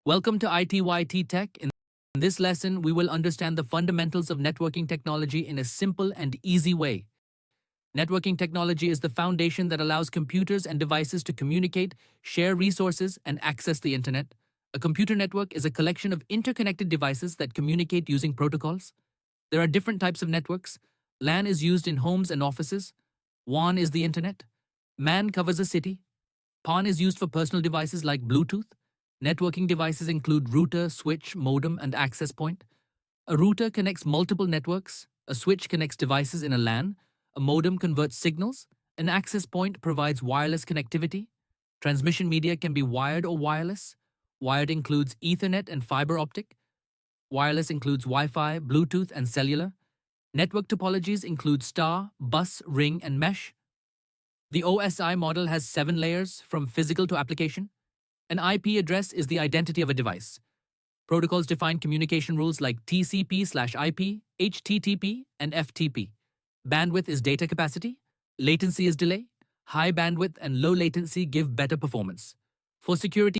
Welcome to ITYTech. In this lesson, we will understand the fundamentals of networking technology in a simple and easy way. Networking technology is the foundation that allows computers and devices to communicate, share resources, and access the internet. A computer network is a collection of interconnected devices that communicate using protocols. There are different types of networks. LAN is used in homes and offices. WAN is the internet. MAN covers a city. PON is used for personal devices like Bluetooth. Networking devices include router, switch, modem, and access point. A router connects multiple networks. A switch connects devices in a LAN. A modem converts signals. An access point provides wireless connectivity. Transmission media can be wired or wireless. Wired includes Ethernet and fiber optic. Wireless includes Wi-Fi, Bluetooth, and cellular. Network topologies include star, bus, ring, and mesh. The OSI model has 7 layers, from physical to application. An IP address is the identity of a device. Protocols define communication rules like TCP/IP, HTTP, and FTP. Bandwidth is data capacity. Latency is delay. High bandwidth and low latency give better performance. For security